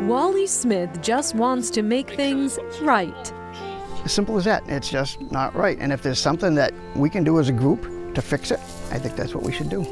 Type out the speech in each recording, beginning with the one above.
Wally Smith just wants to make things right. As simple as that. It's just not right. And if there's something that we can do as a group to fix it, I think that's what we should do.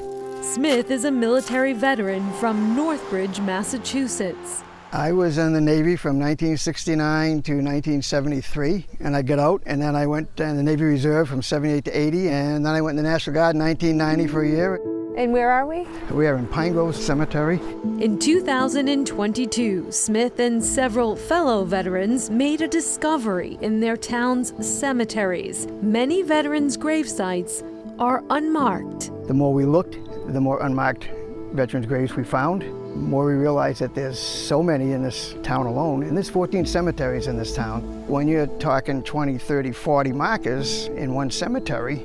Smith is a military veteran from Northbridge, Massachusetts. I was in the Navy from 1969 to 1973, and I got out, and then I went in the Navy Reserve from 78 to 80, and then I went in the National Guard in 1990 for a year. And where are we? We are in Pine Grove Cemetery. In 2022, Smith and several fellow veterans made a discovery in their town's cemeteries. Many veterans' grave sites are unmarked. The more we looked, the more unmarked veterans' graves we found. The more we realized that there's so many in this town alone, and there's 14 cemeteries in this town. When you're talking 20, 30, 40 markers in one cemetery,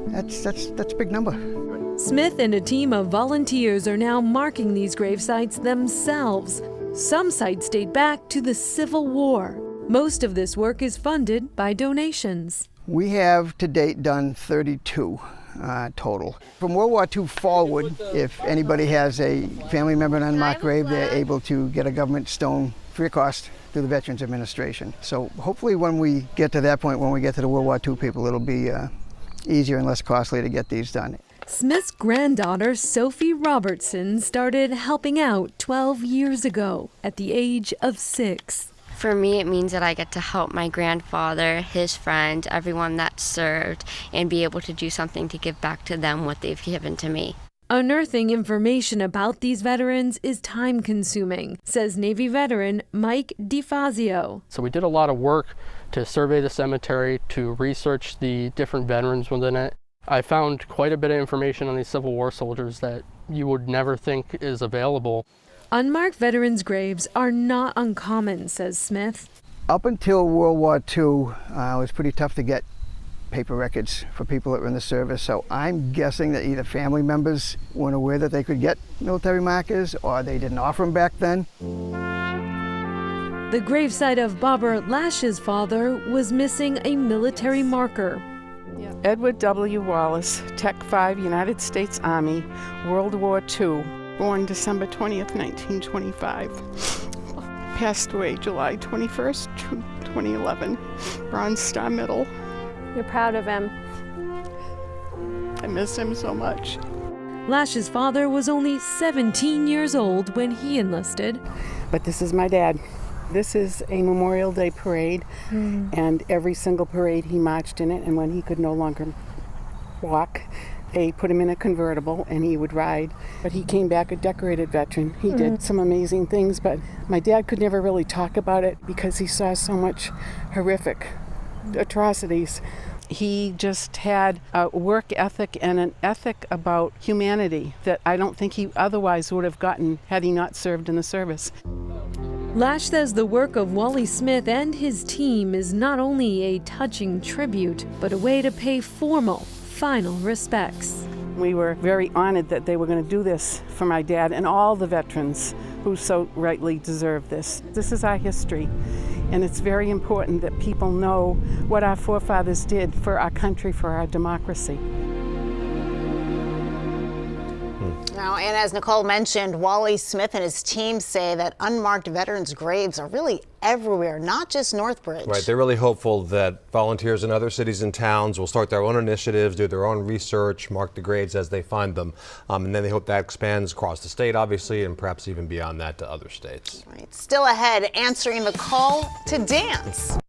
that's a big number. Smith and a team of volunteers are now marking these grave sites themselves. Some sites date back to the Civil War. Most of this work is funded by donations. We have to date done 32 total. From World War II forward, if anybody has a family member in an unmarked grave, they're able to get a government stone free of cost through the Veterans Administration. So hopefully when we get to that point, when we get to the World War II people, it'll be easier and less costly to get these done. Smith's granddaughter, Sophie Robertson, started helping out 12 years ago at the age of 6. For me, it means that I get to help my grandfather, his friends, everyone that served, and be able to do something to give back to them what they've given to me. Unearthing information about these veterans is time-consuming, says Navy veteran Mike DeFazio. So we did a lot of work to survey the cemetery, to research the different veterans within it. I found quite a bit of information on these Civil War soldiers that you would never think is available. Unmarked veterans' graves are not uncommon, says Smith. Up until World War II, it was pretty tough to get paper records for people that were in the service, so I'm guessing that either family members weren't aware that they could get military markers or they didn't offer them back then. The gravesite of Barbara Lash's father was missing a military marker. Edward W. Wallace, Tech 5, United States Army, World War II, born December 20th, 1925. Passed away July 21st, 2011, Bronze Star Medal. You're proud of him. I miss him so much. Lash's father was only 17 years old when he enlisted. But this is my dad. This is a Memorial Day parade, and every single parade he marched in it, and when he could no longer walk, they put him in a convertible and he would ride. But he came back a decorated veteran. He did some amazing things, but my dad could never really talk about it because he saw so much horrific atrocities. He just had a work ethic and an ethic about humanity that I don't think he otherwise would have gotten had he not served in the service. Lash says the work of Wally Smith and his team is not only a touching tribute, but a way to pay formal, final respects. We were very honored that they were going to do this for my dad and all the veterans who so rightly deserve this. This is our history, and it's very important that people know what our forefathers did for our country, for our democracy. Now, and as Nicole mentioned, Wally Smith and his team say that unmarked veterans' graves are really everywhere, not just Northbridge. Right. They're really hopeful that volunteers in other cities and towns will start their own initiatives, do their own research, mark the graves as they find them. And then they hope that expands across the state, obviously, and perhaps even beyond that to other states. Right. Still ahead, answering the call to dance.